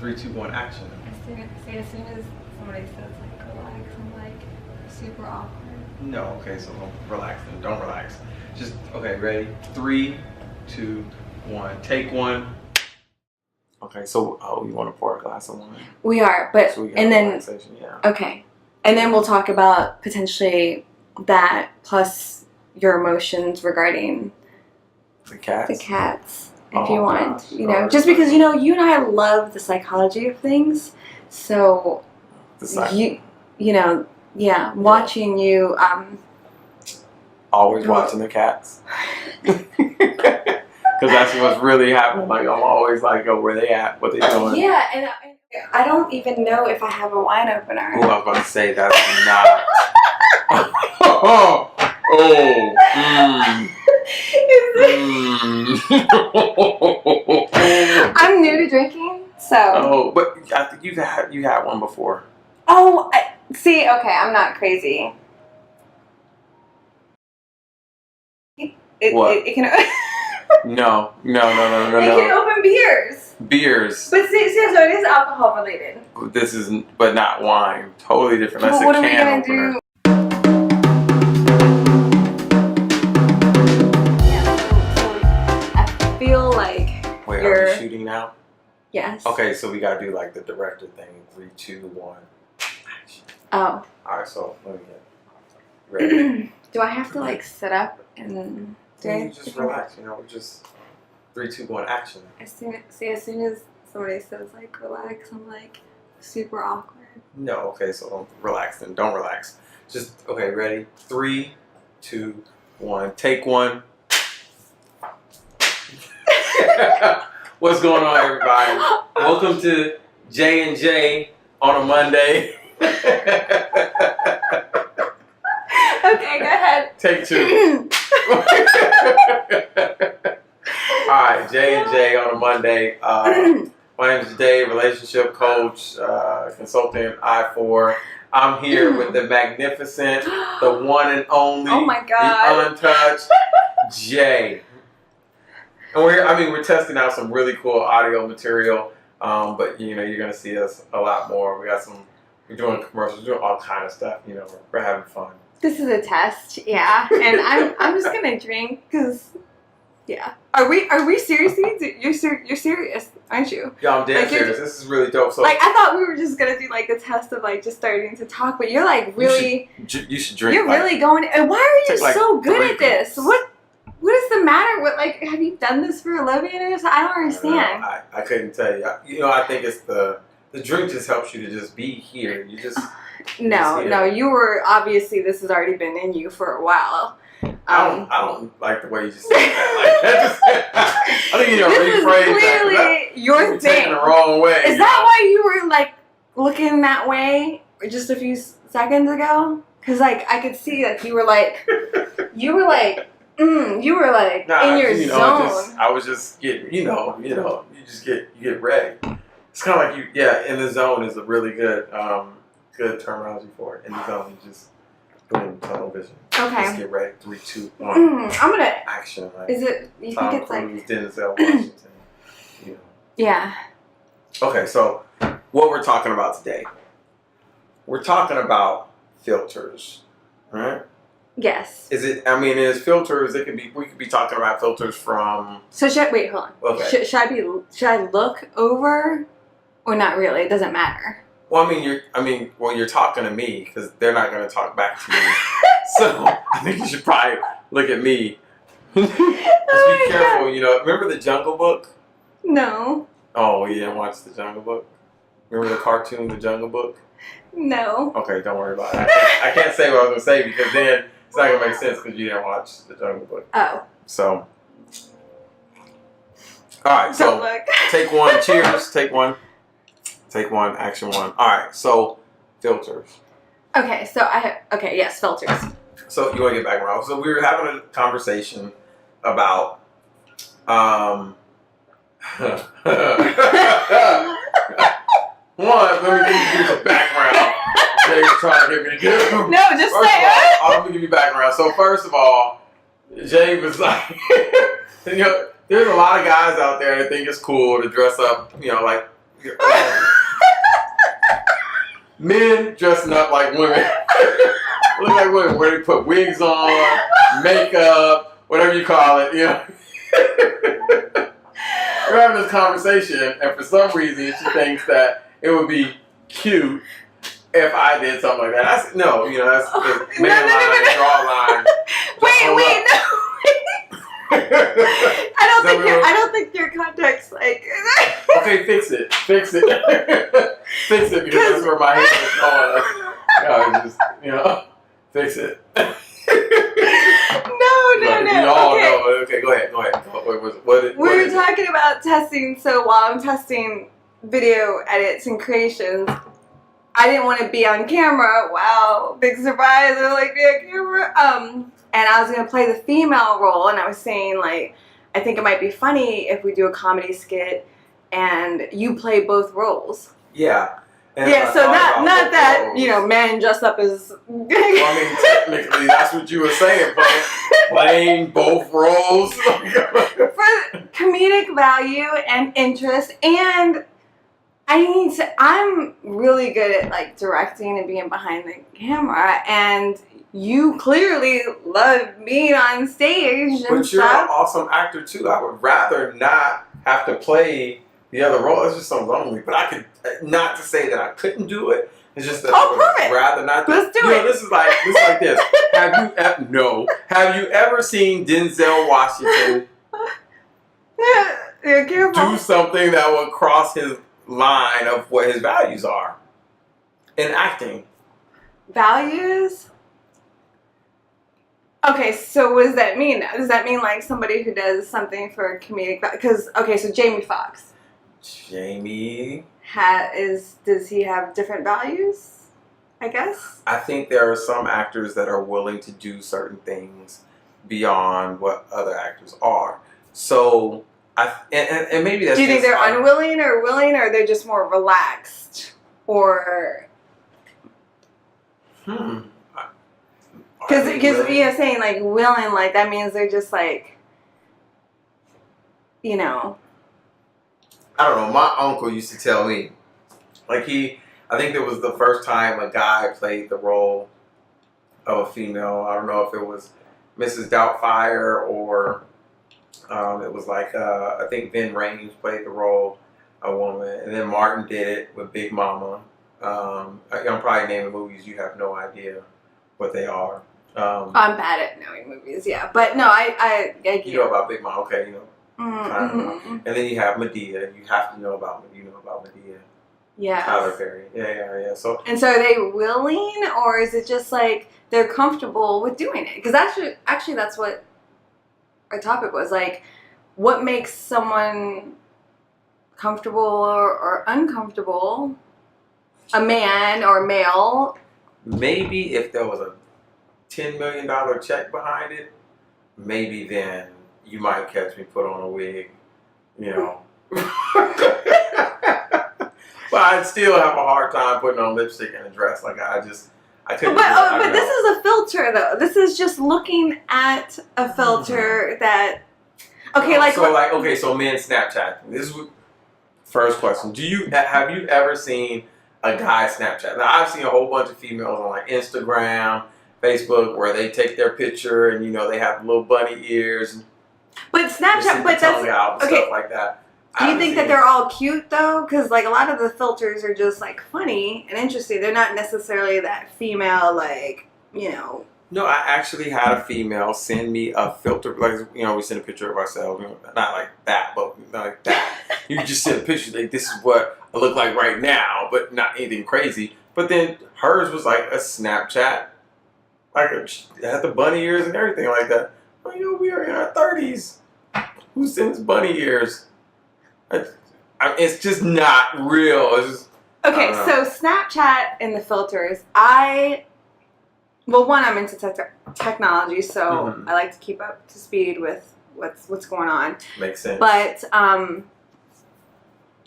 Three, two, one, action. As soon as somebody says like relax, I'm like super awkward. No, okay, so relax then. Don't relax. Just, okay, ready? 3, 2, 1. Take one. Okay, so, you want to pour a glass of wine? We are, but, So we got and then, relaxation, yeah. okay. And then we'll talk about potentially that plus your emotions regarding The cats? the cats, if Oh, you want. gosh. You know, Oh, just because, you know, you and I love the psychology of things. So, you know, yeah, watching you, always watching the cats. Because that's what's really happening. Like, I'm always like, oh, where they at? What they doing? yeah, and I don't even know if I have a wine opener. Oh, I was about to say that's not. I'm new to drinking, so. Oh, but I think you had one before. Oh, see, okay, I'm not crazy. It can. No. It can open beers. Beers. But see, so it is alcohol related. This is, but not wine. Totally different. That's Well, what a are we can gonna opener. do? Yeah, so I feel like Wait, you're. are we shooting now? Yes. Okay, so we gotta do like the director thing. 3, 2, 1. Action. Oh. All right, so let me get ready. Do I have to like sit up and do You just relax. You know, just 3, 2, 1. Action. as soon as somebody says like relax, I'm like super awkward. No, okay, so don't relax then. Don't relax. Just, okay, ready? 3, 2, 1. Take one. What's going on, everybody? Welcome to J&J on a Monday. Okay, go ahead. Take 2. Alright, J&J on a Monday. My name is Jide, relationship coach, consultant, I4. I'm here with the magnificent, the one and only, oh my God, the untouched Jay. And we're testing out some really cool audio material, but you know, you're gonna see us a lot more. We're doing commercials, we're doing all kind of stuff. You know, we're having fun. This is a test, yeah, and I'm just gonna drink because, yeah. Are we seriously? You're serious, aren't you? Yeah, I'm dead Like, serious. This is really dope. So, like, I thought we were just gonna do like the test of like just starting to talk, but you're like really. you should drink. You're like, really going. And why are you take, like, so good 3 at this? gulps. What is the matter? What, like, have you done this for a living or something? I don't understand. I couldn't tell you. You know, I think it's the drink just helps you to just be here. You just No, you were obviously this has already been in you for a while. I don't like the way you just said that. Like, I think you need to This is rephrase clearly that. your You're thing. taking the wrong way. Is that why you were like looking that way just a few seconds ago? Because like I could see that you were like in your zone. I was just getting, you get ready. It's kind of like in the zone is a really good terminology for it. In the zone, you just boom, tunnel vision. Okay. Just get ready. 3, 2, 1. I'm gonna. Action. Like, Is it? You Tom think it's Cruise, like? Denzel Washington. You know. Yeah. Okay, so what we're talking about today? We're talking about filters, right? Yes. Is filters? We could be talking about filters from. So hold on. Okay. Should I look over, or not really? It doesn't matter. Well, you're talking to me because they're not going to talk back to you. So I think you should probably look at me. Just be careful. God. You know, remember the Jungle Book? No. Oh, you didn't watch the Jungle Book? Remember the cartoon, the Jungle Book? No. Okay, don't worry about it. I can't say what I was going to say because then it's not going to make sense because you didn't watch the Jungle Book. Oh. So, all right. So take one. Cheers. Take one. Take one. Action one. All right. So filters. Okay. Yes, filters. So you want to get back around. So we were having a conversation about one. Let me give you the background. Jay's trying to get me to do. No, just say it. I'm gonna give you background. So first of all, Jay was like, you know, there's a lot of guys out there that think it's cool to dress up, you know, like Men dressing up like women. Look like women, where they put wigs on, makeup, whatever you call it, you know. We're having this conversation, and for some reason, she thinks that it would be cute if I did something like that. I said, no, you know, that's man line, draw line. Wait, no. I don't think your context like. Okay, fix it, fix it, fix it, because that's where my head is going. Just, you know, fix it. No. We all know. Okay, go ahead. What We were talking about testing. So while I'm testing video edits and creations, I didn't want to be on camera. Wow, big surprise! I like be on camera. And I was gonna play the female role, and I was saying like, I think it might be funny if we do a comedy skit, and you play both roles. Yeah. And yeah, so not that roles. You know, men dress up as. Well, I mean, technically, that's what you were saying, playing both roles for comedic value and interest, and I'm really good at like directing and being behind the camera, and you clearly love being on stage. But you're an awesome actor too. I would rather not have to play the other role. It's just so lonely. But I could, not to say that I couldn't do it. It's just that I would rather not. Let's do it. Know, this is like this. Have you ever seen Denzel Washington do something that would cross his line of what his values are in acting? Values? Okay, so what does that mean? Does that mean like somebody who does something for comedic? Because so Jamie Foxx. Jamie does he have different values? I guess. I think there are some actors that are willing to do certain things beyond what other actors are. So and maybe that's. Do you think they're unwilling or willing, or they're just more relaxed, or? Because you're saying like willing, like that means they're just like, you know. I don't know. My uncle used to tell me, like I think it was the first time a guy played the role of a female. I don't know if it was Mrs. Doubtfire or it was like I think Ben Rames played the role of a woman, and then Martin did it with Big Mama. I'm probably naming movies you have no idea what they are. I'm bad at knowing movies, yeah, but no, I you know about Big Mama, okay? You know. And then you have Medea. You have to know about Medea. Yeah. Tyler Perry. Yeah. So. And so are they willing, or is it just like they're comfortable with doing it? Because actually, that's what our topic was. Like, what makes someone comfortable or uncomfortable? A man or male? Maybe if there was a $10 million check behind it, maybe then you might catch me put on a wig, you know. But I'd still have a hard time putting on lipstick and a dress. Like I couldn't. But this is a filter, though. This is just looking at a filter that. Okay, so men Snapchat. This is first question. Have you ever seen a guy Snapchat? Now I've seen a whole bunch of females on like Instagram, Facebook, where they take their picture and they have little bunny ears. But Snapchat, but that's okay. Stuff like that. Do you think that they're all cute though? Because like a lot of the filters are just like funny and interesting. They're not necessarily that female, like No, I actually had a female send me a filter. Like we send a picture of ourselves, not like that, but not like that. You just send a picture like this is what I look like right now, but not anything crazy. But then hers was like a Snapchat, like it had the bunny ears and everything like that. We are in our 30s. Who sends bunny ears? It's just not real. It's just, okay, so Snapchat and the filters. I'm into technology, so I like to keep up to speed with what's going on. Makes sense. But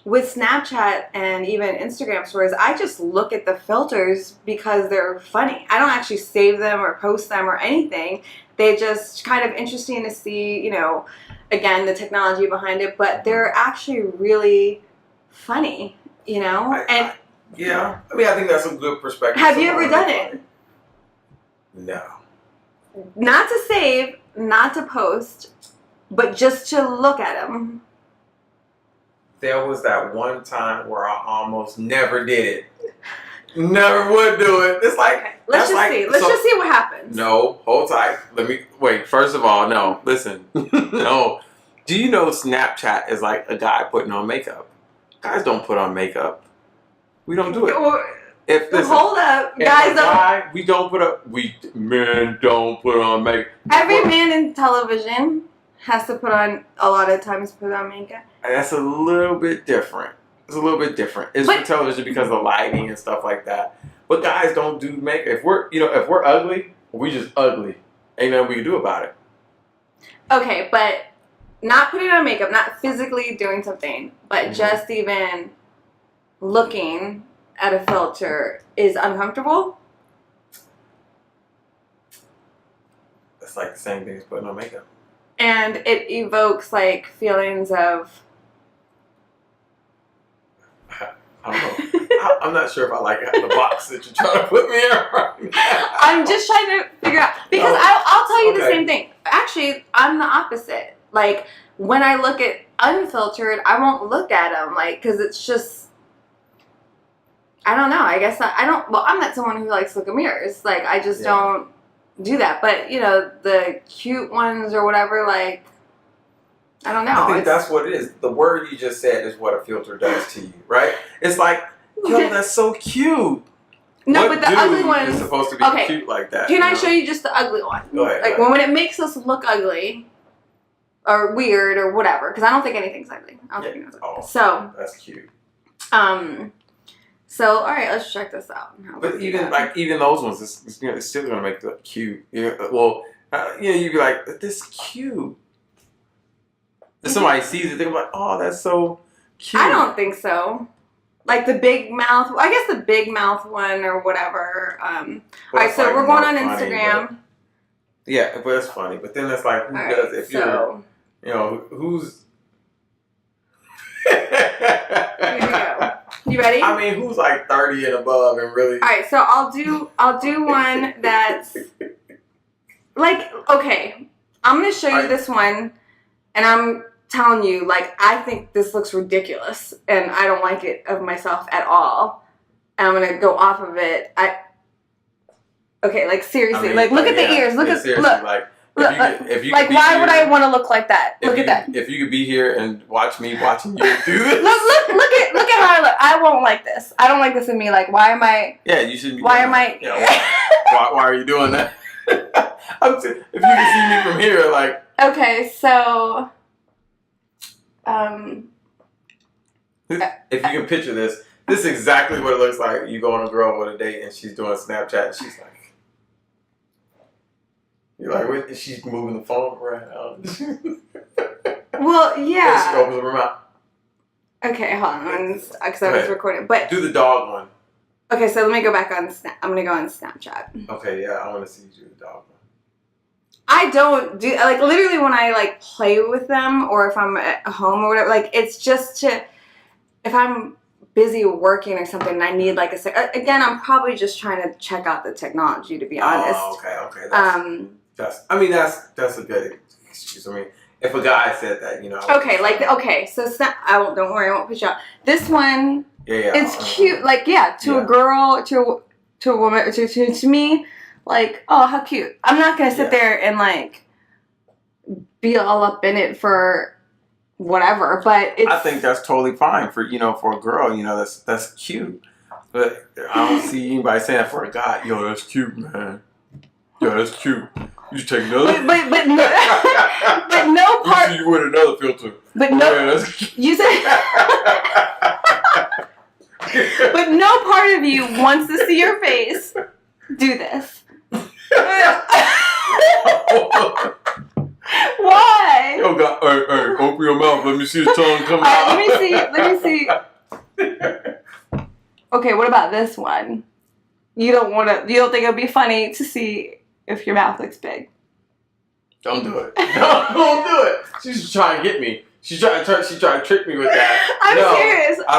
with Snapchat and even Instagram stories, I just look at the filters because they're funny. I don't actually save them or post them or anything. They're just kind of interesting to see, again, the technology behind it, but they're actually really funny. you know? And yeah. I mean, I think that's a good perspective. have you ever done it? No. Not to save, not to post, but just to look at them. There was that one time where I almost never did it. Never would do it. It's like, okay, let's just see. Let's just see what happens. No, hold tight. Let me wait. First of all, no. Listen, no. Do you know Snapchat is like a guy putting on makeup? Guys don't put on makeup. We don't do it. Hold up, guys. We don't put up. Men don't put on makeup. Every man in television has to put on a lot of times put on makeup. And that's a little bit different. It's a little bit different. It's for television because of lighting and stuff like that. But guys don't do makeup. If we're ugly, we just ugly. Ain't nothing we can do about it. Okay, but not putting on makeup, not physically doing something, but just even looking at a filter is uncomfortable. It's like the same thing as putting on makeup. And it evokes like feelings of. I don't know. I'm not sure if I like the box that you're trying to put me in right now. I'm just trying to figure out because I'll tell you the same thing. Actually, I'm the opposite. Like when I look at unfiltered, I won't look at them like because it's just. I don't know. I guess I don't. Well, I'm not someone who likes to look at mirrors. Like I just don't do that. But you know, the cute ones or whatever. Like I don't know. I think that's what it is. The word you just said is what a filter does to you, right? It's like, yo, that's so cute. No, what but the ugly ones is supposed to be cute like that. Can I show you just the ugly one? Go ahead. Like when it makes us look ugly or weird or whatever. Because I don't think anything's ugly. I don't think it's ugly. So that's cute. So all right, let's check this out. But even those ones, it's still gonna make the cute. Well, you'd be like, this is cute. If somebody sees it, they're gonna be like, oh, that's so cute. I don't think so. Like the big mouth. I guess the big mouth one or whatever. All right, so we're going on Instagram. Yeah, but it's funny. But then it's like, who does? If you're, who's? Here we go. You ready? I mean, who's like 30 and above and really? All right, so I'll do one that's like okay. I'm gonna show you this one, and I'm telling you like I think this looks ridiculous, and I don't like it of myself at all. And I'm gonna go off of it. Okay, like seriously, like look at the ears. Look. If you like, why would I want to look like that? Look at that. If you could be here and watch me watching you do this. look at how I look. I won't like this. I don't like this in me. Like, why am I? Yeah, you shouldn't be. Why am I? Yeah, why are you doing that? If you can see me from here, like. Okay, so. If you can picture this is exactly what it looks like. You go on a girl with a date and she's doing Snapchat and she's like. You're like, wait, she's moving the phone around. Well, yeah. And she opens her mouth. Okay, hold on, because I was recording. But do the dog one. Okay, so let me go back on I'm gonna go on Snapchat. Okay, yeah, I want to see you do the dog one. I don't do like literally when I like play with them or if I'm at home or whatever. Like it's just to if I'm busy working or something and I need like a sec. Again, I'm probably just trying to check out the technology to be honest. Oh, okay. That's a good excuse. I mean, if a guy said that, So don't worry, I won't push out. This one, it's cute. Like, to a girl, to a woman, to me, like, oh, how cute. I'm not gonna sit there and like be all up in it for whatever. But I think that's totally fine for a girl. That's cute. But I don't see anybody saying that for a guy. Yo, that's cute, man. Yo, that's cute. You should take another. But no part. You with another filter. But no. You said. But no part of you wants to see your face do this. Why? Yo, God, hey, open your mouth. Let me see the tongue come out. Let me see. Okay, what about this one? You don't think it'll be funny to see if your mouth looks big? Don't do it. Don't do it. She's trying to get me. She tried to trick me with that. I'm No, serious. I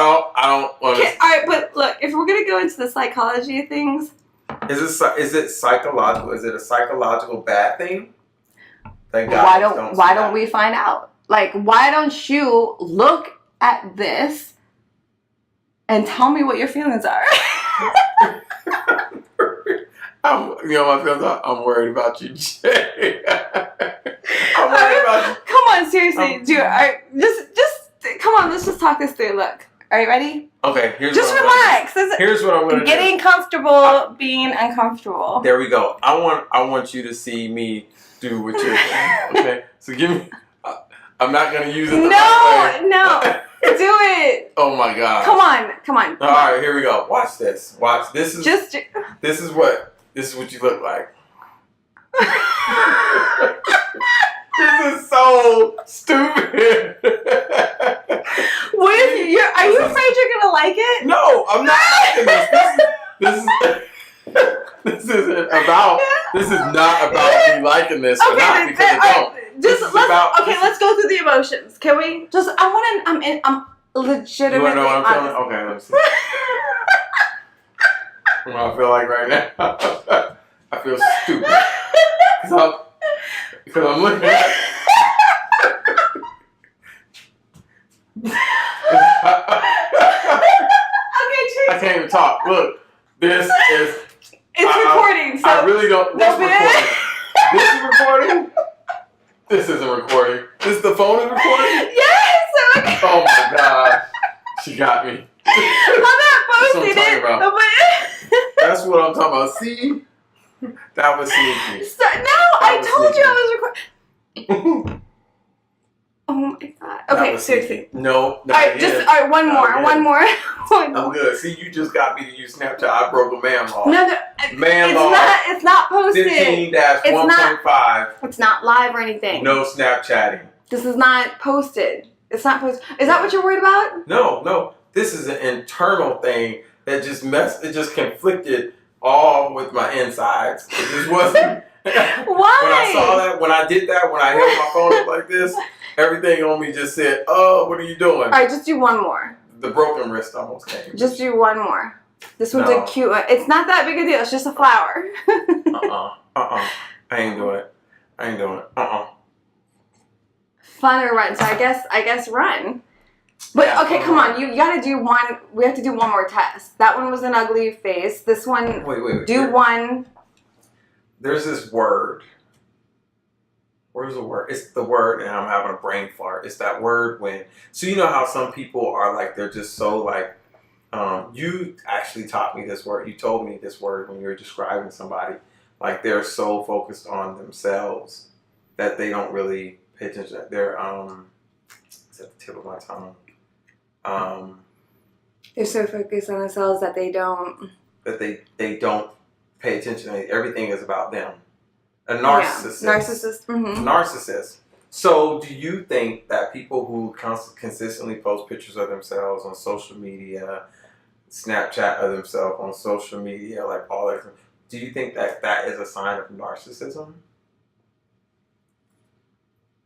don't want to. All right, but look, if we're gonna go into the psychology of things, Is it psychological? Is it a psychological bad thing? why don't we find out? Like, why don't you look at this and tell me what your feelings are? My feelings are, I'm worried about you, Jay. I'm worried about you. Come on, seriously, dude. Just come on. Let's just talk this through. Look, are you ready? Okay, just relax. Here's what I'm gonna do. Getting comfortable, being uncomfortable. There we go. I want you to see me do what you're doing. Okay, so give me. I'm not gonna use it. No, do it. Oh my God. Come on. All right, here we go. Watch this. Watch this. This is what you look like. This is so stupid. What if are you afraid you're gonna like it? No, I'm not liking this. This is not about me liking this or not because I don't. Let's go through the emotions. Can we? I'm legitimately. You wanna know what I'm feeling? Okay, let me see. What I feel like right now. I feel stupid. Because I'm looking at I can't even talk. Look, this is. It's recording. So I really don't. What's recording? This is recording? This isn't recording. The phone is recording? Yes! Okay. Oh my God. She got me. I'm not posting it. That's what I'm talking about. See? That was sneaky. I told you I was recording. Oh my God. Okay, seriously. No. All right, one more. I'm good. See, you just got me to use Snapchat. I broke a man law. No, it's not posted. 15-1.5. It's not live or anything. No Snapchatting. This is not posted. It's not posted. Is that what you're worried about? No. This is an internal thing that it just conflicted all with my insides. It just wasn't. Why? When I saw that, when I did that, when I held my phone up like this, everything on me just said, "Oh, what are you doing?" All right, just do one more. The broken wrist almost came. Just do one more. This one's a cute one. It's not that big a deal. It's just a flower. I ain't doing it. Fun or run? So I guess run. But yeah, okay, come on. You gotta do one. We have to do one more test. That one was an ugly face. This one. Wait. Do one. There's this word. Where's the word? It's the word, and I'm having a brain fart. It's that word when. So you know how some people are like, they're just so like. You actually taught me this word. You told me this word when you were describing somebody. Like they're so focused on themselves that they don't really pay attention. They're it's at the tip of my tongue. They're so focused on themselves that they don't. That they don't pay attention. Everything is about them. A narcissist. Yeah. Narcissist. Mm-hmm. Narcissist. So, do you think that people who consistently post pictures of themselves on social media, Snapchat of themselves on social media, like all that, do you think that is a sign of narcissism?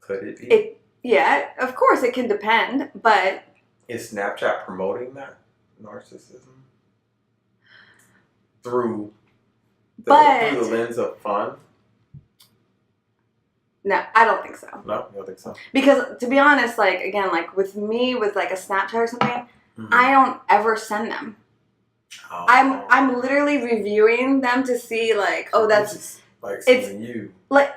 Could it be? Yeah, of course it can depend, but is Snapchat promoting that narcissism through the lens of fun? No, I don't think so. No, you don't think so? Because to be honest, like again, like with me, with like a Snapchat or something, mm-hmm. I don't ever send them. Oh. I'm literally reviewing them to see like, oh, that's like seeing you like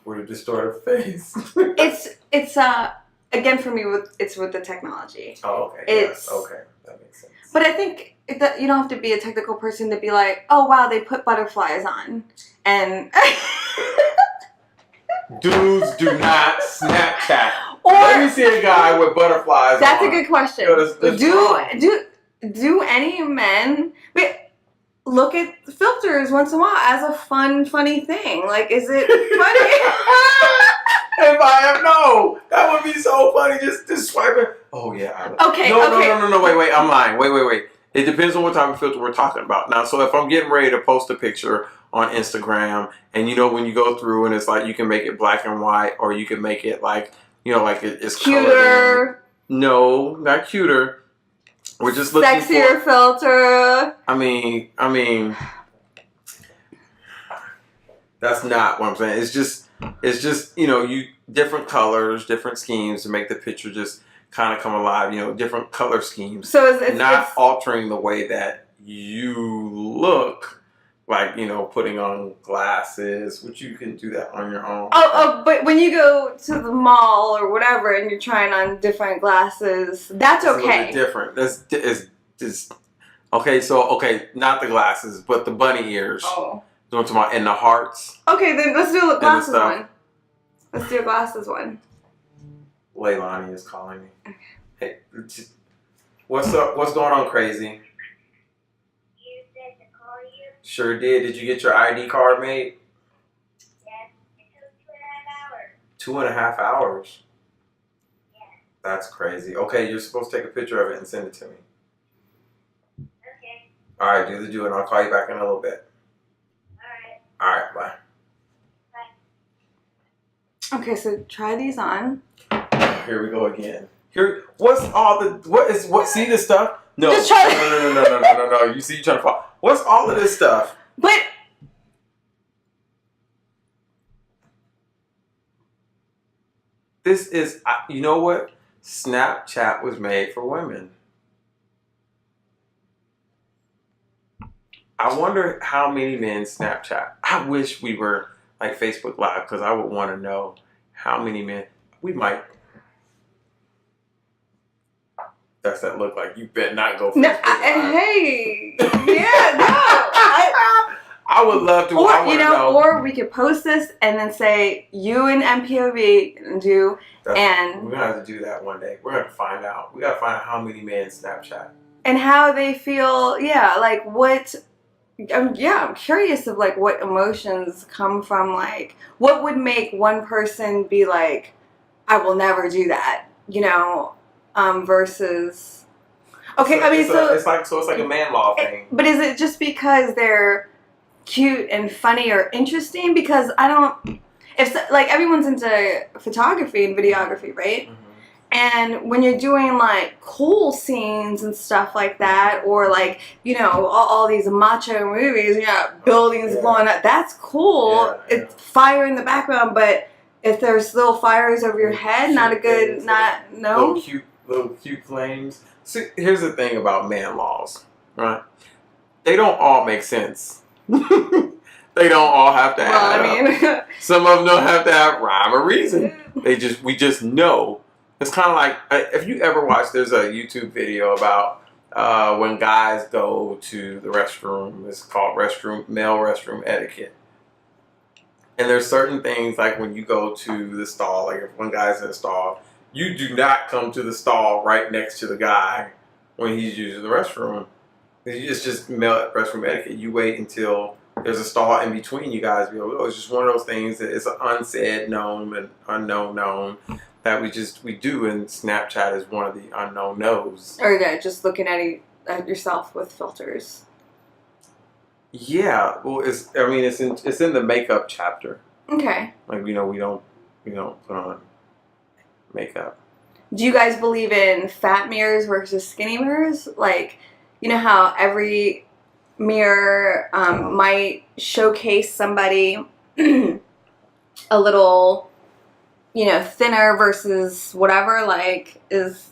with a distorted face. it's again for me with the technology. Oh, okay. Okay, that makes sense. But I think that you don't have to be a technical person to be like, oh wow, they put butterflies on and. Dudes do not Snapchat. Let me see a guy with butterflies. That's a good question. Do any men look at filters once in a while as a funny thing? Like, is it funny? If I have that would be so funny. Just swiping. Oh yeah. Okay. No. Wait. I'm lying. Wait. It depends on what type of filter we're talking about. Now, so if I'm getting ready to post a picture on Instagram, and you know when you go through and it's like you can make it black and white, or you can make it like like it's colored in. Cuter. No, not cuter. We're just looking Sexier filter. I mean, that's not what I'm saying. It's just you different colors, different schemes to make the picture just kind of come alive. Different color schemes. So it's not altering the way that you look. Like, putting on glasses, which you can do that on your own. But when you go to the mall or whatever and you're trying on different glasses, that's okay. It's a little bit different. That's okay, not the glasses, but the bunny ears. Oh. And the hearts. Okay, then let's do the glasses one. Let's do a glasses one. Leilani is calling me. Okay. Hey, what's up? What's going on, crazy? Sure did. Did you get your ID card made? Yes. It took 2.5 hours. 2.5 hours? Yes. That's crazy. Okay, you're supposed to take a picture of it and send it to me. Okay. Alright, do and I'll call you back in a little bit. Alright. Alright, Bye. Okay, so try these on. Here we go again. See this stuff? No. Just try No. You see you trying to fall. What's all of this stuff? But this is, you know what? Snapchat was made for women. I wonder how many men Snapchat. I wish we were like Facebook Live because I would want to know how many men. We might. Does that look like you better not go Facebook Live? Hey, yeah, no. I would love to. Or or we could post this and then say you and MPOV do, and we're gonna have to do that one day. We're gonna find out. We gotta find out how many men Snapchat and how they feel. Yeah, like what. I'm curious of like what emotions come from like what would make one person be like, I will never do that, versus. Okay, it's like a man law thing. But is it just because they're cute and funny or interesting? Because I don't. Like everyone's into photography and videography, right? Mm-hmm. And when you're doing like cool scenes and stuff like that, or like all these macho movies, buildings blowing up, that's cool. Yeah. It's fire in the background, but if there's little fires over your head, not a good, no. Little cute flames. See, here's the thing about man laws, right? They don't all make sense. They don't all have to add up. Some of them don't have to have rhyme or reason. We just know. It's kind of like, if you ever watch, there's a YouTube video about when guys go to the restroom. It's called male restroom etiquette. And there's certain things like when you go to the stall, like if one guy's in a stall, you do not come to the stall right next to the guy when he's using the restroom. It's just male restroom etiquette. You wait until there's a stall in between you guys. It's just one of those things that it's an unsaid known and unknown known that we do, and Snapchat is one of the unknown knows. Or just looking at yourself with filters. Yeah, well, it's in the makeup chapter. Okay. Like we don't put on makeup. Do you guys believe in fat mirrors versus skinny mirrors? Like, you know how every mirror might showcase somebody a little, thinner versus whatever, like, is...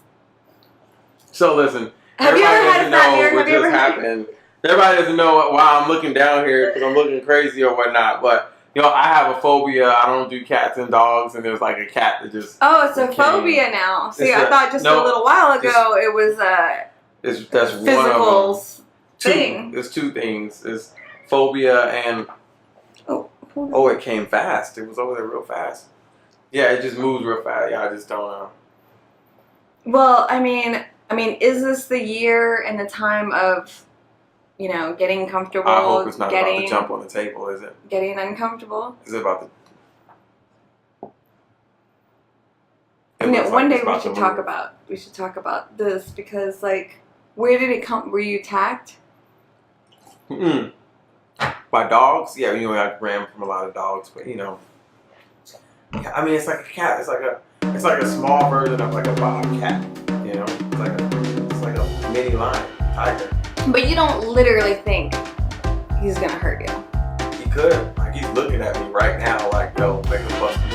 So, listen. Have you ever had a fat mirror? What just happened. Everybody doesn't know why I'm looking down here because I'm looking crazy or whatnot, but, I have a phobia. I don't do cats and dogs, and there's like a cat that just... Oh, it's a phobia now. See, I thought just a little while ago it was that's physical one of them. thing. There's two things. It's phobia and... Oh, it came fast. It was over there real fast. Yeah, it just moves real fast. Yeah, I just don't know. Well, I mean, is this the year and the time of, getting comfortable? I hope it's not about to jump on the table, is it? Getting uncomfortable? Is it about the... one day we should talk about this because, like, where did it come? Were you attacked? By dogs? Yeah, I ran from a lot of dogs, but Yeah, it's like a cat. It's It's like a small version of like a bobcat. You know, it's like a mini lion, tiger. But you don't literally think he's gonna hurt you. He could. Like he's looking at me right now, like yo, make a bust move.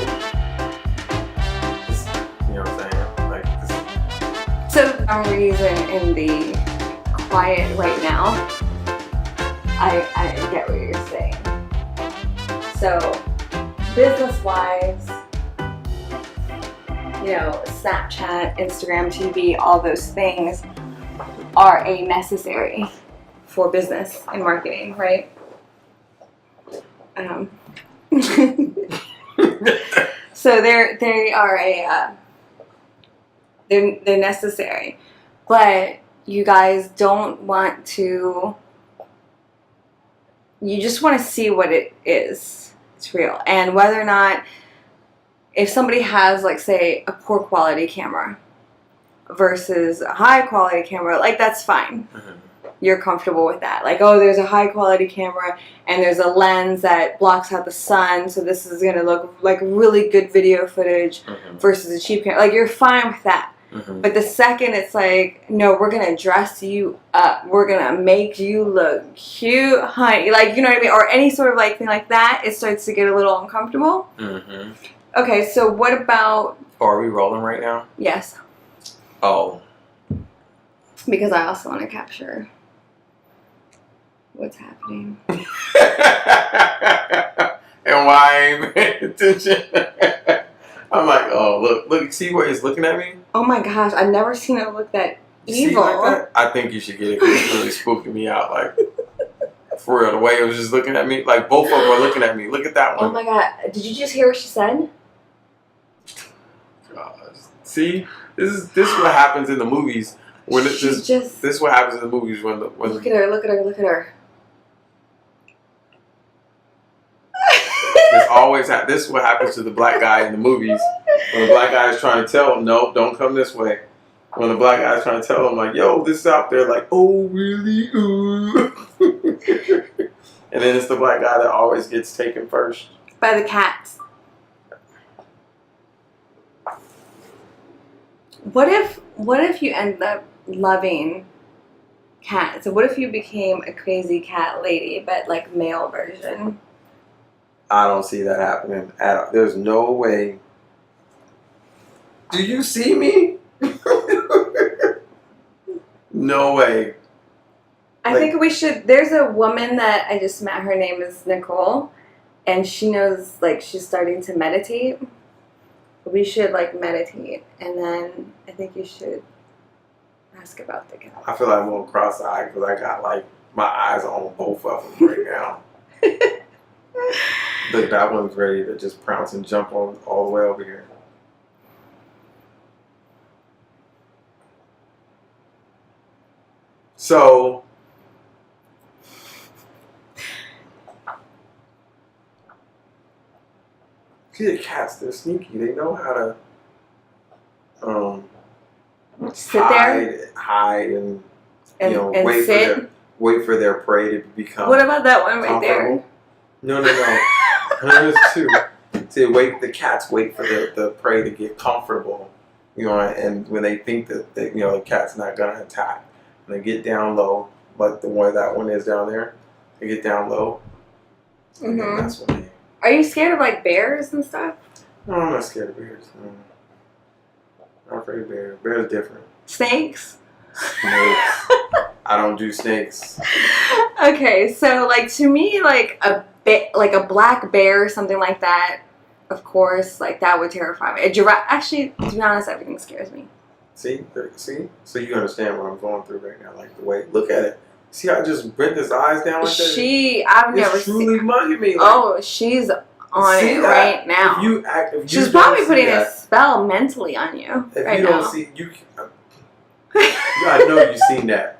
You know what I'm saying? Like this. So for some reason in the quiet right now, I get what you're saying. So business-wise, you know, Snapchat, Instagram, TV, all those things are a necessary for business and marketing, right? So they are they're necessary, but you guys don't want to. You just want to see what it is. It's real, and whether or not, if somebody has, like, say, a poor quality camera versus a high quality camera, like, that's fine. You're comfortable with that. Like, oh, there's a high quality camera and there's a lens that blocks out the sun, so this is gonna look like really good video footage versus a cheap camera. Like, you're fine with that. But the second it's like, no, we're gonna dress you up, we're gonna make you look cute, honey, like, you know what I mean, or any sort of like thing like that, it starts to get a little uncomfortable. Okay, so what about? Are we rolling right now? Yes. Oh. Because I also want to capture what's happening. And why I ain't paying attention? I'm like, oh, look, see where he's looking at me? Oh my gosh, I've never seen it look that You see evil. like that? I think you should get it because it's really spooking me out. Like, for real, the way it was just looking at me. Like, both of them were looking at me. Look at that one. Oh my god, did you just hear what she said? God. See? This is what happens in the movies. When it's just this is what happens in the movies when look at her, look at her, look at her. This is what happens to the black guy in the movies. When the black guy is trying to tell him, no, don't come this way. When the black guy is trying to tell him, like, yo, this is out there, like, oh, really? Ooh. And then it's the black guy that always gets taken first. By the cats. What if you end up loving cats? So what if you became a crazy cat lady, but like male version? I don't see that happening at all. There's no way. Do you see me? No way. I think we should. There's a woman that I just met. Her name is Nicole, and she knows, like, she's starting to meditate. We should, like, meditate, and then I think you should ask about the cat. I feel like I'm going to cross-eyed because I got, like, my eyes on both of them right now. Look, that one's ready to just pounce and jump on all the way over here. So, see the cats, they're sneaky. They know how to sit there, hide and and, you know, and wait for their prey to become. What about that one right there? No. There's two. The cats wait for the prey to get comfortable, you know, and when they think that the cat's not gonna attack, and they get down low, like that one is down there. They get down low, and then that's when they. Are you scared of, like, bears and stuff? No, I'm not scared of bears. I'm not afraid of bears. Bears different. Snakes? Snakes. I don't do snakes. Okay, so, like, to me, like a black bear or something like that, of course, like, that would terrify me. A giraffe, actually, to be honest, everything scares me. See? So you understand what I'm going through right now. Like, the way, look at it. See how I just bent his eyes down like that? I've never seen. Truly mugging me. Like, oh, she's on it right now. She's probably putting a spell mentally on you if right you now. don't see, I know you've seen that.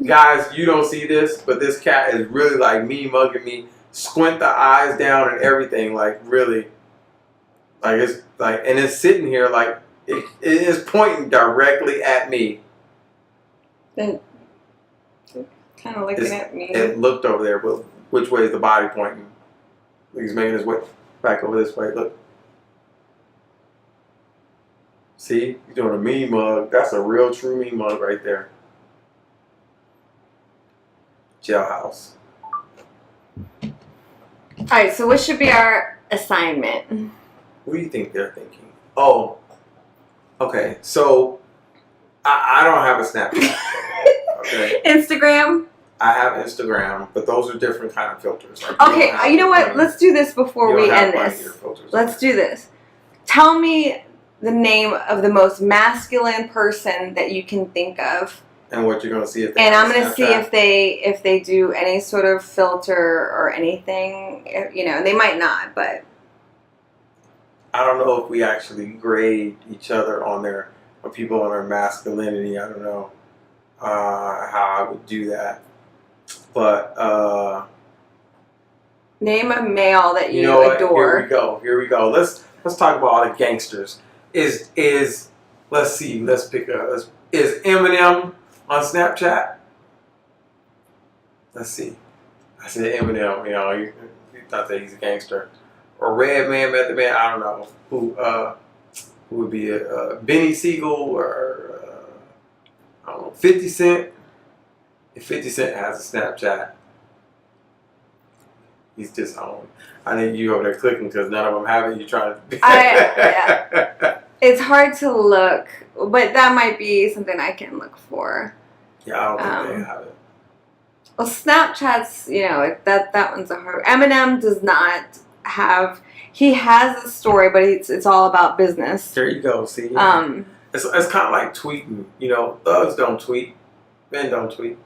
Guys, you don't see this, but this cat is really like me mugging me. Squint the eyes down and everything, like really. Like it's like, and it's sitting here like it is pointing directly at me. Then kind of looking at me. It looked over there, but which way is the body pointing? He's making his way back over this way. Look. See, you're doing a me mug. That's a real true me mug right there. Jailhouse. Alright, so what should be our assignment? What do you think they're thinking? Oh, okay. So I don't have a Snapchat. Okay. Instagram? I have Instagram, but those are different kind of filters. Like, Okay, you know what? Let's do this before we end this. Let's do this. Tell me the name of the most masculine person that you can think of. And what you're gonna see if they and have I'm gonna Snapchat. see if they do any sort of filter or anything. You know, they might not, but I don't know if we actually grade each other on their people on their masculinity. I don't know how I would do that, but name a male that you know what? adore. Here we go. Let's talk about all the gangsters. Is let's see. Let's pick is Eminem on Snapchat? Let's see. I said Eminem. You know, you thought that he's a gangster. Or Redman, Method Man. I don't know who would be Benny Siegel or I don't know 50 Cent. If 50 Cent has a Snapchat, he's disowned. I think you over there clicking because none of them have it. You trying to. Yeah. It's hard to look, but that might be something I can look for. Yeah, I don't think they have it. Well, Snapchat's, you know, that one's a hard. Eminem does not have. He has a story, but it's all about business. There you go. See, it's kind of like tweeting. You know, thugs don't tweet, men don't tweet.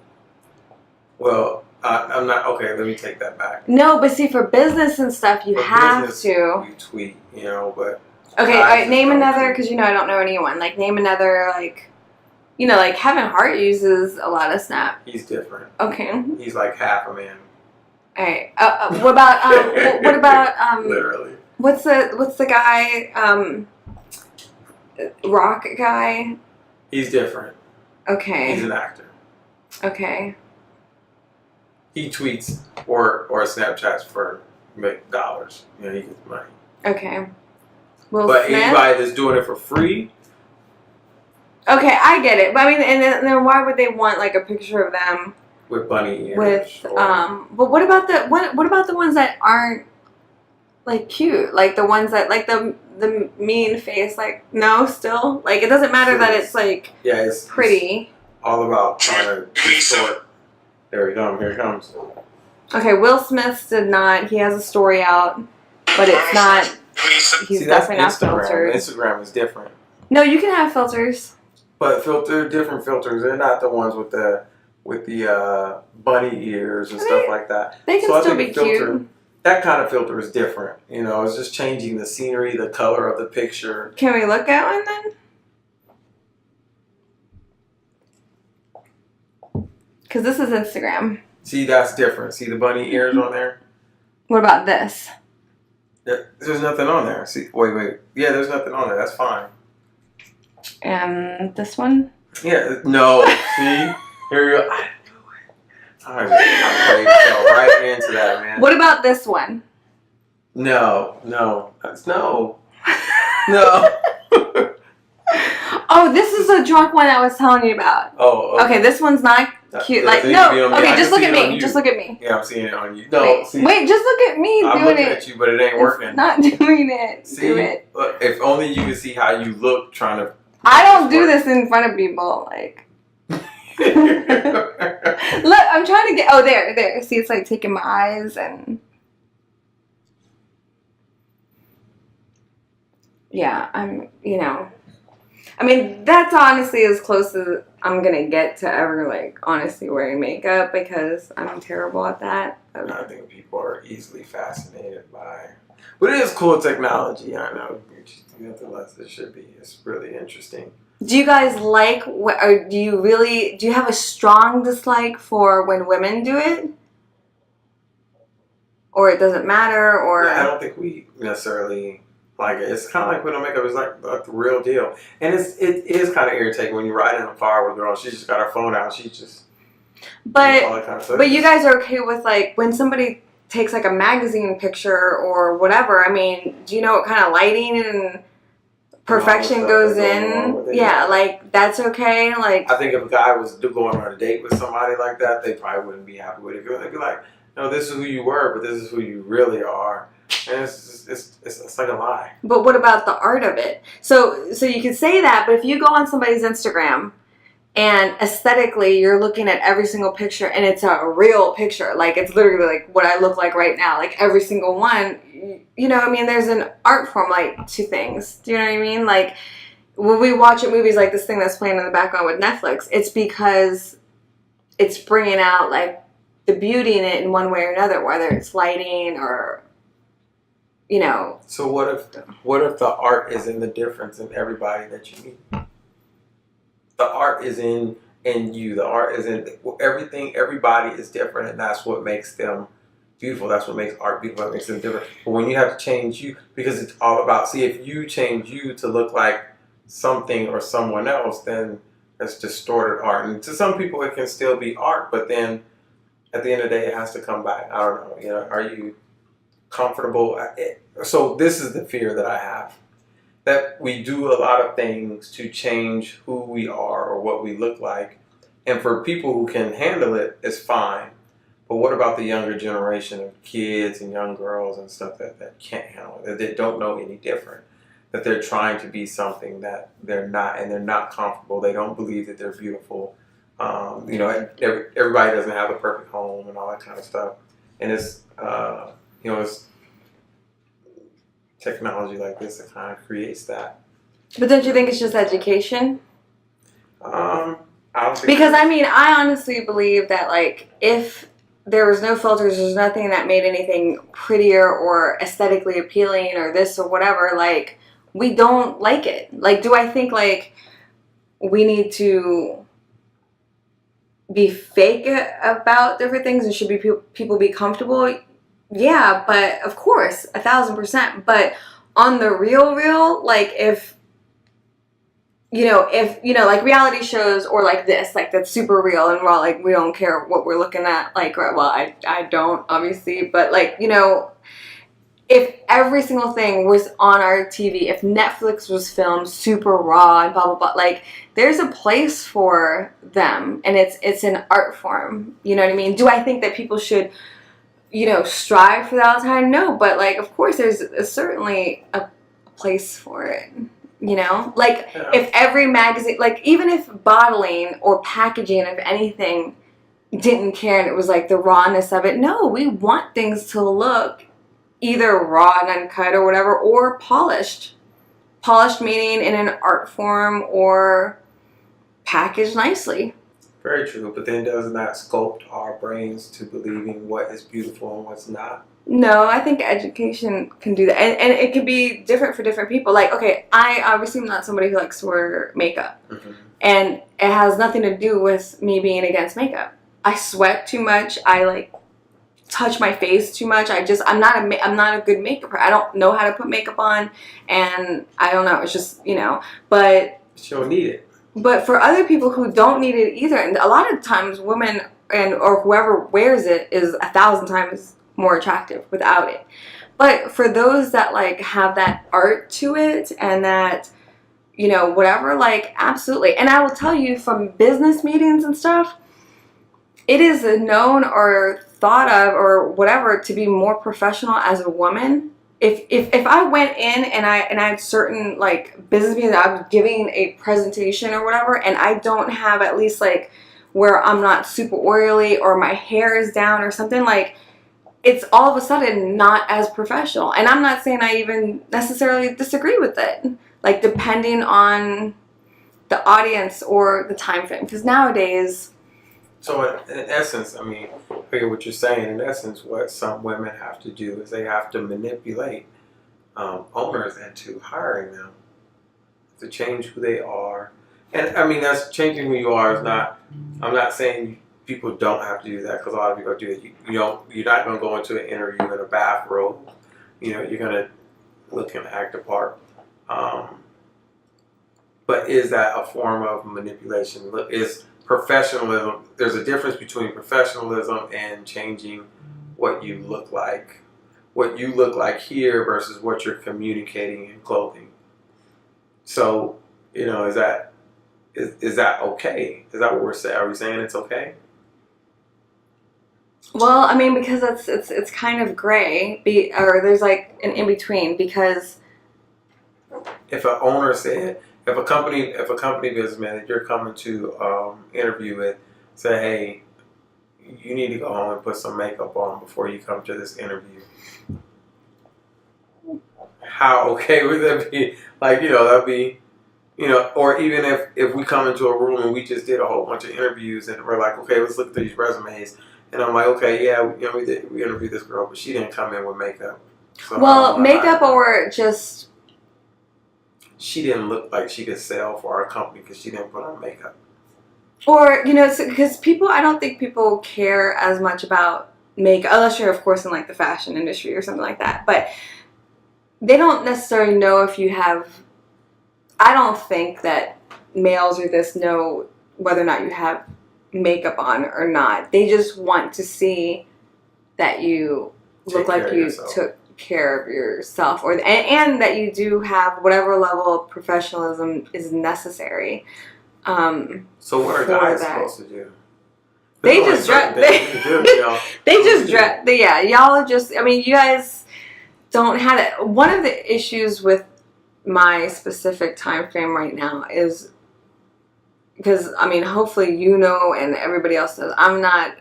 Well, I'm not okay. Let me take that back. No, but see, for business and stuff, you have to. You tweet, you know, but. Okay, all right. Name another, because you know I don't know anyone. Like, name another, like, you know, like Kevin Hart uses a lot of Snap. He's different. Okay. He's like half a man. All right. What about what about Literally. What's the guy rock guy? He's different. Okay. He's an actor. Okay. He tweets or Snapchats for make dollars. You know, he gets money. Okay. Will But Smith? anybody that's doing it for free. Okay, I get it. But I mean, and then why would they want like a picture of them With bunny ears. with or, But what about the ones that aren't like cute? Like the ones that like the mean face, like no, still? Like it doesn't matter that it's like it's pretty. It's all about trying to distort. There we go. Here it comes. Okay, Will Smith did not. He has a story out, but it's not. He's See, that's definitely not Instagram. filtered. Instagram is different. No, you can have filters. But different filters. They're not the ones with the bunny ears and stuff like that. They can still be cute. That kind of filter is different. You know, it's just changing the scenery, the color of the picture. Can we look at one then? Because this is Instagram. See, that's different. See the bunny ears on there? What about this? There's nothing on there. See, wait. Yeah, there's nothing on there. That's fine. And this one? Yeah, no. See? Here you go. I fell right into that, man. What about this one? No. No. Oh, this is a drunk one I was telling you about. Oh, okay. This one's not cute. Like, no. Okay, just look at me. Just look at me. Yeah, I'm seeing it on you. No, wait, just look at me I'm doing looking it. at you, but it ain't working. It's not doing it. See, do it. Look, if only you could see how you look trying to. I don't do this in front of people. Like, look, I'm trying to get. Oh, there. See, it's like taking my eyes and. Yeah, I'm. You know. I mean, that's honestly as close as I'm gonna get to ever, like, honestly wearing makeup because I'm terrible at that. I think people are easily fascinated by. But it is cool technology, I know. Nonetheless, it should be. It's really interesting. Do you guys like, or do you have a strong dislike for when women do it? Or it doesn't matter, or... Yeah, I don't think we necessarily like it. It's kind of like putting on makeup is like the real deal. And it is kind of irritating when you ride in a car with a girl, she just got her phone out, she just... But, all that kind of stuff. but you guys are okay with, like, when somebody takes, like, a magazine picture or whatever, I mean, do you know what kind of lighting and perfection stuff goes that goes along in. with it. Yeah, like that's okay. Like I think if a guy was going on a date with somebody like that, they probably wouldn't be happy with it. They'd be like, no, this is who you were, but this is who you really are. And it's like a lie. but what about the art of it? So you could say that, but if you go on somebody's Instagram and aesthetically you're looking at every single picture and it's a real picture, like it's literally like what I look like right now, like every single one, you know, I mean, there's an art form like to things. Do you know what I mean? Like when we watch movies like this thing that's playing in the background with Netflix, it's because it's bringing out like the beauty in it in one way or another, whether it's lighting or, you know. So what if the art is in the difference in everybody that you meet? The art is in you. The art is in everything. Everybody is different, and that's what makes them beautiful. That's what makes art beautiful. That makes them different. But when you have to change you, because it's all about, see, if you change you to look like something or someone else, then that's distorted art. And to some people, it can still be art, but then at the end of the day, it has to come back. I don't know. You know, are you comfortable? So this is the fear that I have. That we do a lot of things to change who we are or what we look like. And for people who can handle it, it's fine. But what about the younger generation of kids and young girls and stuff that can't handle it, that they don't know any different, that they're trying to be something that they're not, and they're not comfortable. They don't believe that they're beautiful. You know, everybody doesn't have a perfect home and all that kind of stuff. And it's, you know, it's technology like this that kind of creates that. But don't you think it's just education? I don't think Because I mean, I honestly believe that like if there was no filters, there's nothing that made anything prettier or aesthetically appealing or this or whatever, like we don't like it. Like, do I think like we need to be fake about different things and should be people be comfortable? Yeah, but of course, 1,000%. But on the real, like if you know, like reality shows or like this, like that's super real and raw, like we don't care what we're looking at, like, well, I don't, obviously, but like, you know, if every single thing was on our TV, if Netflix was filmed super raw and blah, blah, blah, like there's a place for them and it's an art form, you know what I mean? Do I think that people should, you know, strive for that all the time? No, but like, of course, there's certainly a place for it. You know, like if every magazine, like even if bottling or packaging of anything didn't care and it was like the rawness of it. No, we want things to look either raw and uncut or whatever, or polished. Polished meaning in an art form or packaged nicely. Very true, but then doesn't that sculpt our brains to believing what is beautiful and what's not? No, I think education can do that. And it can be different for different people. Like, okay, I obviously am not somebody who likes to wear makeup. Mm-hmm. And it has nothing to do with me being against makeup. I sweat too much. I like touch my face too much. I'm not a good makeup. I don't know how to put makeup on, and I don't know. It's just, you know, but you don't need it. But for other people who don't need it either, and a lot of times women or whoever wears it is 1,000 times more attractive without it. But for those that like have that art to it and that, you know, whatever, like absolutely. And I will tell you from business meetings and stuff, it is known or thought of or whatever to be more professional as a woman. If I went in and I had certain like business meetings, I was giving a presentation or whatever, and I don't have at least like where I'm not super oily or my hair is down or something, like it's all of a sudden not as professional. And I'm not saying I even necessarily disagree with it, like depending on the audience or the time frame, because nowadays. So in essence, I mean, I hear what you're saying. In essence, what some women have to do is they have to manipulate owners into hiring them to change who they are. And I mean, that's changing who you are is not. I'm not saying people don't have to do that, because a lot of people do it. You're not going to go into an interview in a bathrobe. You know, you're going to look and act a part. But is that a form of manipulation? Is professionalism, there's a difference between professionalism and changing what you look like here versus what you're communicating in clothing. So, is that okay? Is that what we're saying? Are we saying it's okay? Well, I mean, because it's kind of gray, or there's like an in between. Because If an owner said, if a company businessman that you're coming to interview with, say, hey, you need to go home and put some makeup on before you come to this interview. How okay would that be? Like, that'd be, or even if we come into a room and we just did a whole bunch of interviews and we're like, okay, let's look at these resumes. And I'm like, okay, yeah, we interviewed this girl, but she didn't come in with makeup. So well, makeup or just she didn't look like she could sell for our company because she didn't put on makeup. or because people, I don't think people care as much about makeup unless you're, of course, in like the fashion industry or something like that. But they don't necessarily know if you have. I don't think that males or this know whether or not you have makeup on or not. They just want to see that you look like you took care of yourself, or and that you do have whatever level of professionalism is necessary. So what are guys supposed to do? They just dress. They just dress. Yeah, y'all are just. I mean, you guys don't have it. One of the issues with my specific time frame right now is because, I mean, hopefully and everybody else knows, I'm not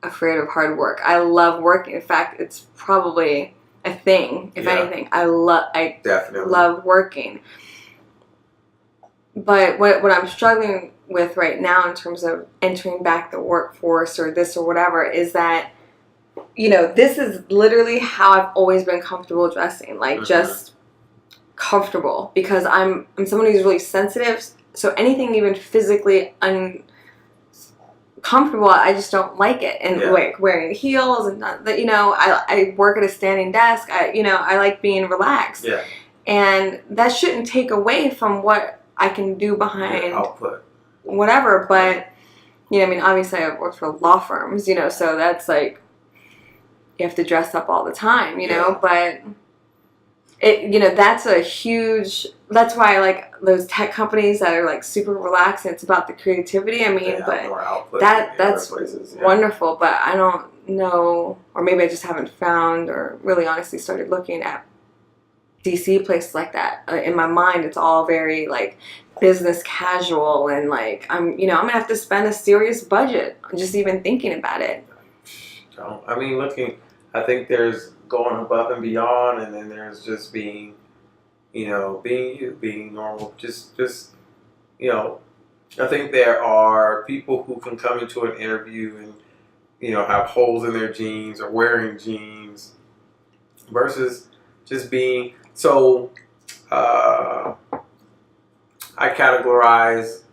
afraid of hard work. I love working. In fact, it's probably a thing. If anything, I definitely love working. But what I'm struggling with right now in terms of entering back the workforce or this or whatever is that, this is literally how I've always been comfortable dressing. Like, just comfortable, because I'm someone who's really sensitive. So anything even physically uncomfortable, I just don't like it. And like wearing heels and that, I work at a standing desk. I like being relaxed. Yeah. And that shouldn't take away from what I can do behind output, whatever. But I mean, obviously I've worked for law firms, so that's like you have to dress up all the time, but it, that's a huge. That's why I like those tech companies that are like super relaxed and it's about the creativity. I mean, but that's wonderful. But I don't know, or maybe I just haven't found or really honestly started looking at DC places like that. In my mind, it's all very like business casual and like I'm gonna have to spend a serious budget just even thinking about it. I mean, I think there's going above and beyond, and then there's just being being normal. Just I think there are people who can come into an interview and have holes in their jeans or wearing jeans versus just being so. I categorize.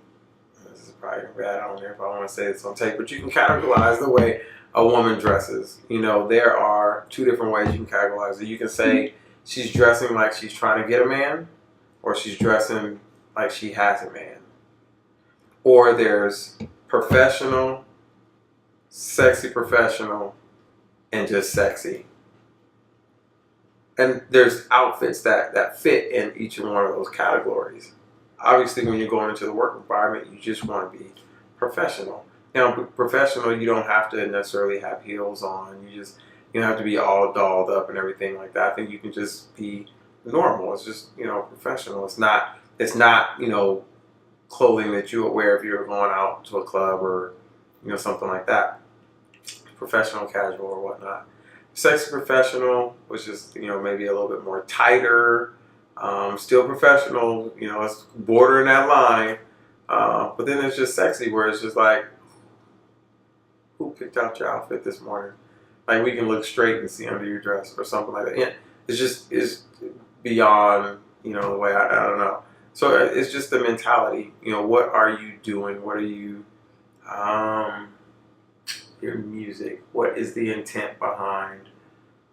This is probably bad. I don't know if I want to say this on tape, but you can categorize the way a woman dresses. There are two different ways you can categorize it. You can say she's dressing like she's trying to get a man, or she's dressing like she has a man. Or there's professional, sexy professional, and just sexy. And there's outfits that fit in each one of those categories. Obviously, when you're going into the work environment, you just want to be professional. Now, professional, you don't have to necessarily have heels on. You don't have to be all dolled up and everything like that. I think you can just be normal. It's just professional. It's not clothing that you would wear if you were going out to a club or something like that. Professional, casual, or whatnot. Sexy professional, which is maybe a little bit more tighter. Still professional. It's bordering that line. But then it's just sexy, where it's just like, who picked out your outfit this morning? Like, we can look straight and see under your dress or something like that. Yeah, it's beyond the way I don't know. So it's just the mentality. What are you doing? What are you your music? What is the intent behind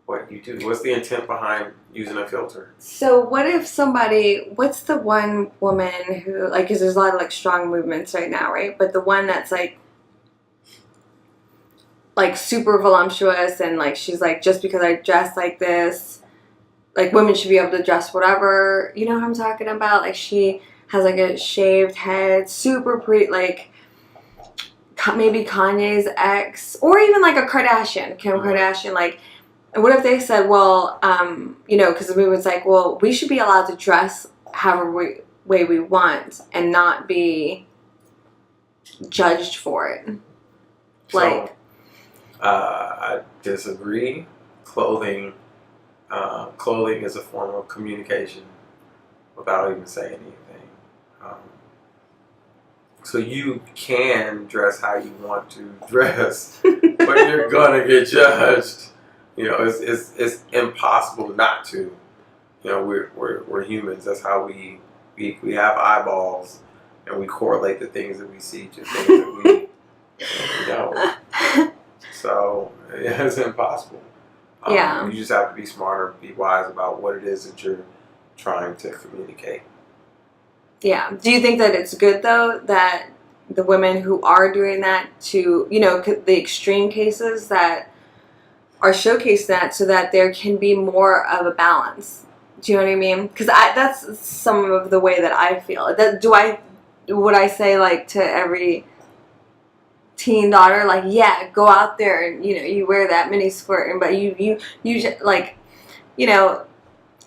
what you do? What's the intent behind using a filter? So what if what's the one woman who, like, because there's a lot of like strong movements right now, right? But the one that's like super voluptuous and like she's like, just because I dress like this, like women should be able to dress whatever. You know what I'm talking about? Like she has like a shaved head, super pretty, like maybe Kanye's ex, or even like a Kardashian, Kim Kardashian. Like, what if they said, well, you know, because the movement's like, well, we should be allowed to dress however way we want and not be judged for it. Like, I disagree. Clothing is a form of communication without even saying anything. So you can dress how you want to dress, but you're gonna get judged. You know, it's impossible not to. You know, we're humans. That's how we have eyeballs, and we correlate the things that we see to things that we don't. So it's impossible. Yeah. You just have to be smarter, be wise about what it is that you're trying to communicate. Yeah. Do you think that it's good though that the women who are doing that to, you know, the extreme cases that are showcased that so that there can be more of a balance? Do you know what I mean? Because that's some of the way that I feel. Would I say like to every teen daughter, like, yeah, go out there and, you know, you wear that mini skirt, and but you just, like, you know,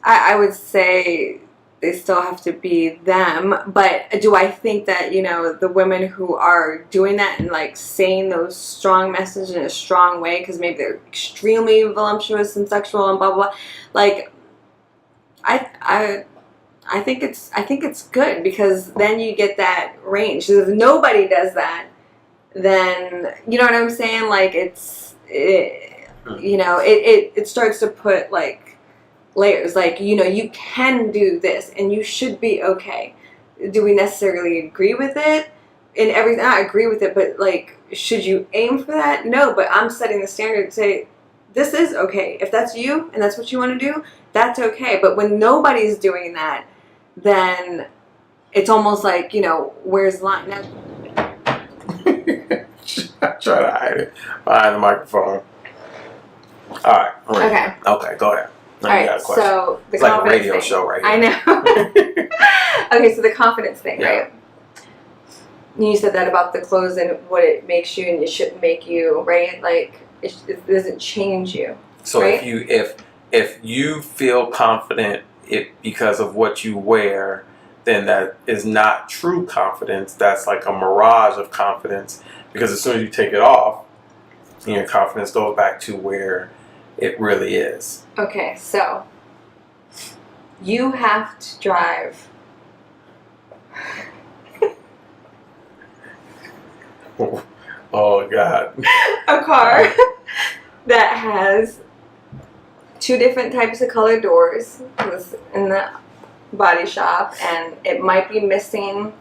I would say they still have to be them, but do I think that, you know, the women who are doing that and like saying those strong messages in a strong way because maybe they're extremely voluptuous and sexual and blah blah, like I think it's good because then you get that range. If nobody does that, then you know what I'm saying. Like you know, it starts to put like layers. Like, you know, you can do this and you should be okay. Do we necessarily agree with it? In everything, I agree with it, but like, should you aim for that? No, but I'm setting the standard to say this is okay. If that's you and that's what you want to do, that's okay. But when nobody's doing that, then it's almost like, you know, where's the line? Now, I try to hide it behind the microphone. All right. Okay. Okay, go ahead. All right, so the it's like a confidence radio thing. show right here. I know. Okay, so the confidence thing, Yeah. right? You said that about the clothes and what it makes you and it shouldn't make you, right? Like it doesn't change you. So right? if you feel confident because of what you wear, then that is not true confidence. That's like a mirage of confidence, because as soon as you take it off, your confidence goes back to where it really is. Okay, so you have to drive. Oh God. A car that has two different types of color doors in the body shop, and it might be missing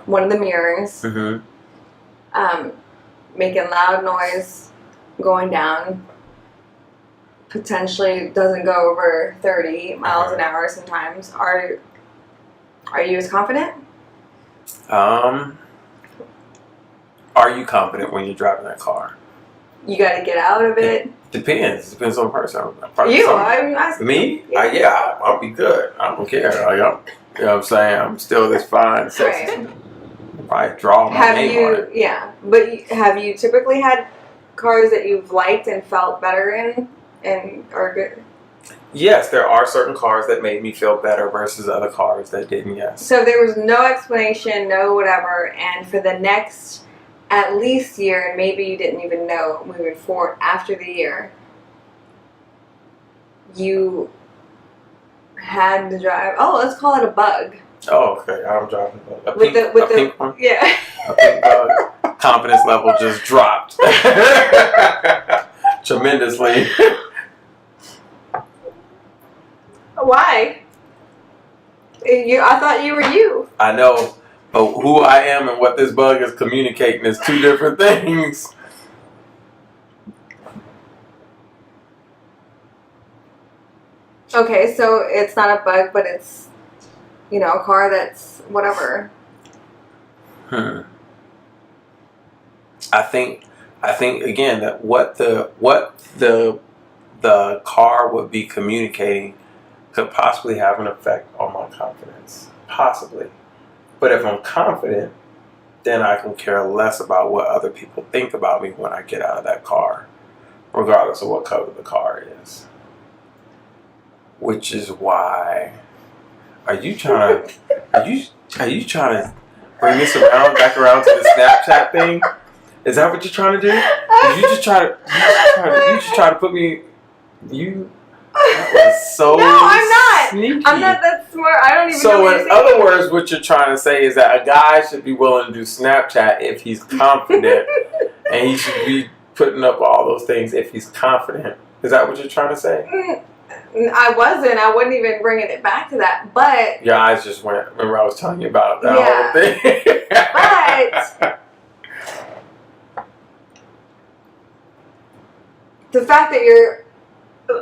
one of the mirrors. Mm-hmm. Making loud noise going down. Potentially doesn't go over 30 miles an hour sometimes. Are you as confident? Are you confident when you're driving that car? You got to get out of it. Depends. Depends on the person. I'm asking. Me? Yeah, I'll be good. I don't care. Like, you know what I'm saying? I'm still this fine, sexy. Right. Probably draw my name on it. Yeah, but have you typically had cars that you've liked and felt better in and are good? Yes, there are certain cars that made me feel better versus other cars that didn't, yes. So there was no explanation, no whatever, and for the next at least year, and maybe you didn't even know moving forward after the year, you had to drive. Oh, let's call it a bug. Oh, okay. I'm driving a pink one. Yeah. A pink bug. Confidence level just dropped tremendously. Why? I thought you were you. I know, but who I am and what this bug is communicating is two different things. Okay, so it's not a bug, but it's, you know, a car that's whatever. I think again that what the car would be communicating could possibly have an effect on my confidence. Possibly. But if I'm confident, then I can care less about what other people think about me when I get out of that car, regardless of what color the car is. Which is why, are you trying to bring this back around to the Snapchat thing? Is that what you're trying to do? Did you just try to put me, that was so No, I'm not. sneaky. I'm not that smart. I don't even know So what in you're saying. other words, what you're trying to say is that a guy should be willing to do Snapchat if he's confident, and he should be putting up all those things if he's confident. Is that what you're trying to say? I wasn't. I wasn't even bringing it back to that. But Your eyes just went. Remember, I was telling you about that whole thing. But the fact that you're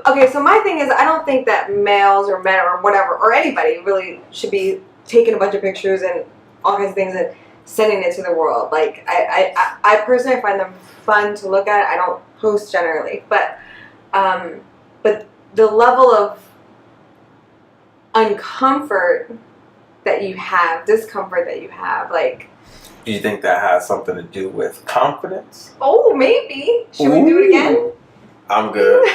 okay, so my thing is, I don't think that males or men or whatever, or anybody really should be taking a bunch of pictures and all kinds of things and sending it to the world. Like, I personally find them fun to look at. I don't post generally. But the level of discomfort that you have, like... Do you think that has something to do with confidence? Oh, maybe. Should we do it again? I'm good.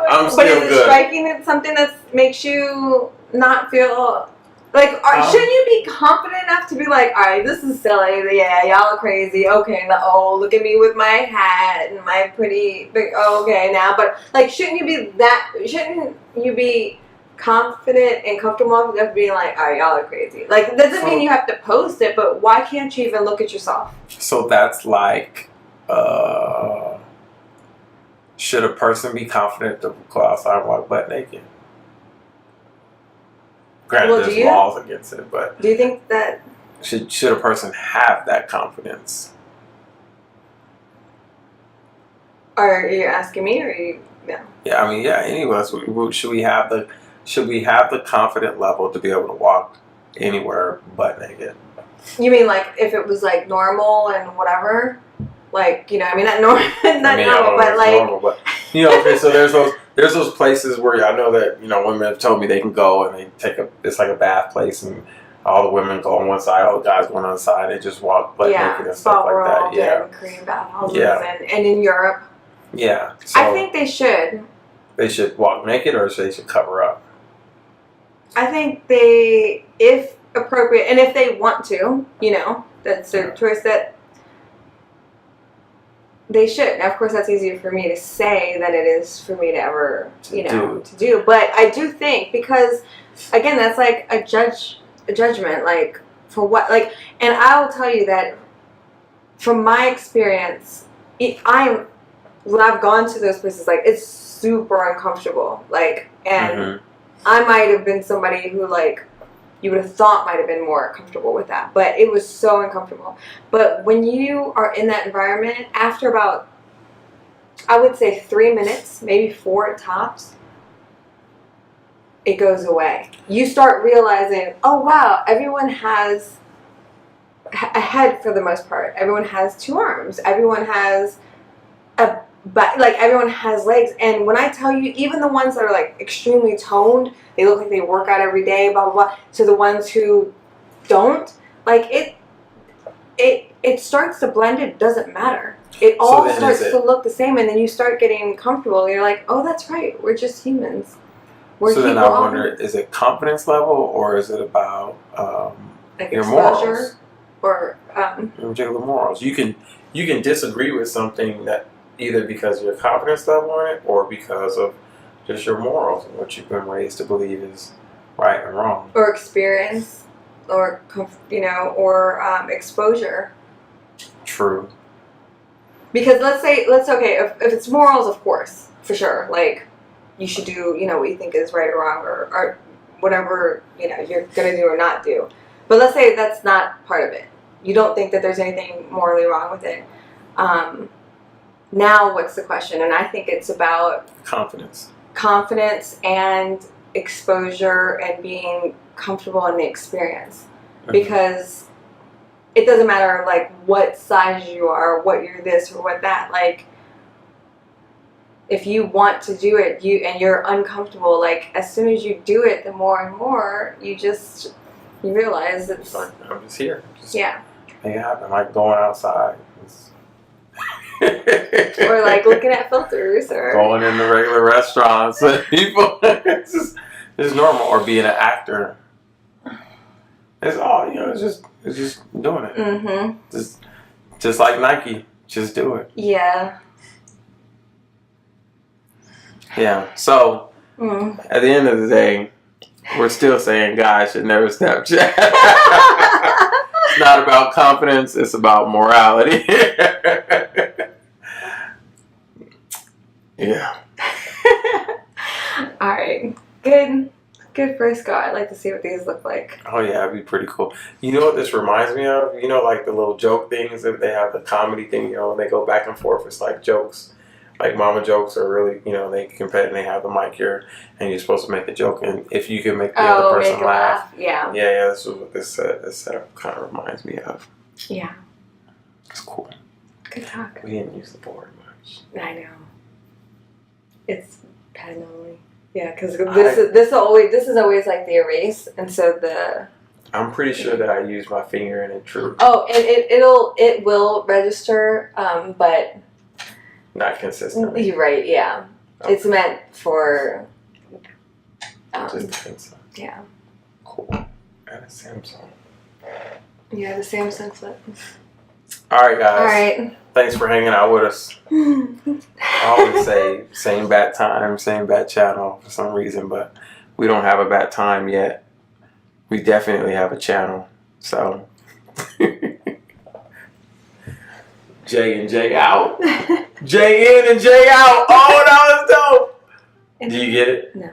I'm still But is it good. striking that something that makes you not feel like? Shouldn't you be confident enough to be like, all right, this is silly. Yeah, y'all are crazy. Okay, look at me with my hat and my pretty big. Okay, now, but like, shouldn't you be confident and comfortable enough being like, all right, y'all are crazy? Like, it doesn't mean you have to post it, but why can't you even look at yourself? So that's like. Should a person be confident to go outside and walk butt naked? Granted, there's laws against it, but do you think that should a person have that confidence? Are you asking me, or are you? No. Yeah, I mean, yeah. Any of us, should we have the confident level to be able to walk anywhere butt naked? You mean like if it was like normal and whatever? Like, you know, I mean, not normal, but like... Normal, but, you know, okay, so there's those places where I know that, you know, women have told me they can go and they it's like a bath place and all the women go on one side, all the guys go on the other side, they just walk butt naked and stuff like that. Yeah, Korean bathhouses and in Europe. Yeah. So I think they should. They should walk naked or they should cover up? I think if appropriate, and if they want to, you know, that's their choice, that they should. Now, of course, that's easier for me to say than it is for me to ever, to do. But I do think, because, again, that's like a judgment, like, for what, like, and I will tell you that from my experience, when I've gone to those places, like, it's super uncomfortable, like, and I might have been somebody who, like, you would have thought might have been more comfortable with that, but it was so uncomfortable. But when you are in that environment, after about, I would say 3 minutes, maybe 4 at tops, it goes away. You start realizing, oh wow, everyone has a head for the most part. Everyone has 2 arms. Everyone has everyone has legs. And when I tell you, even the ones that are like extremely toned, they look like they work out every day, blah, blah, blah, to the ones who don't, like, it starts to blend. It doesn't matter. It all starts to look the same, and then you start getting comfortable, and you're like, oh, that's right, we're just humans. So then I wonder, is it confidence level, or is it about like your exposure, morals? Or your particular morals? You can disagree with something that either because of your confidence level in it, or because of just your morals and what you've been raised to believe is right and wrong, or experience, or or exposure. True. Because let's say if it's morals, of course, for sure, like, you should do what you think is right or wrong, or whatever you're gonna do or not do. But let's say that's not part of it. You don't think that there's anything morally wrong with it. Now what's the question? And I think it's about confidence and exposure and being comfortable in the experience. Because it doesn't matter, like, what size you are, or what you're this or what that, like, if you want to do it, and you're uncomfortable, like as soon as you do it, the more and more you realize it's like I'm just here. Just yeah. make it happen. Like going outside. Or like looking at filters or going in the regular restaurants and people. It's normal. Or being an actor. It's all it's just doing it. Mm-hmm. Just like Nike. Just do it. Yeah. Yeah. So at the end of the day, we're still saying guys should never Snapchat. It's not about confidence. It's about morality. Yeah. All right. Good first go. I'd like to see what these look like. Oh yeah, it'd be pretty cool. You know what this reminds me of? You know, like the little joke things that they have, the comedy thing. You know, when they go back and forth. It's like jokes, like mama jokes are really. You know, they compete and they have the mic here, and you're supposed to make a joke, and if you can make the other person laugh. Yeah. Yeah. This is what this setup kind of reminds me of. Yeah. It's cool. Good talk. We didn't use the board much. I know. It's pen only. Yeah, because this is always like the erase, and so the. I'm pretty sure that I used my finger and it drew. Oh, and it will register, but. Not consistently. You're right. Yeah, Okay. It's meant for. Just a pencil. Yeah. Cool. And a Samsung. Yeah, the Samsung flip. All right, guys. All right. Thanks for hanging out with us. I always say same bat time, same bat channel for some reason, but we don't have a bat time yet. We definitely have a channel. So J and J out. J in and J out. Oh, that was dope. Do you get it? No.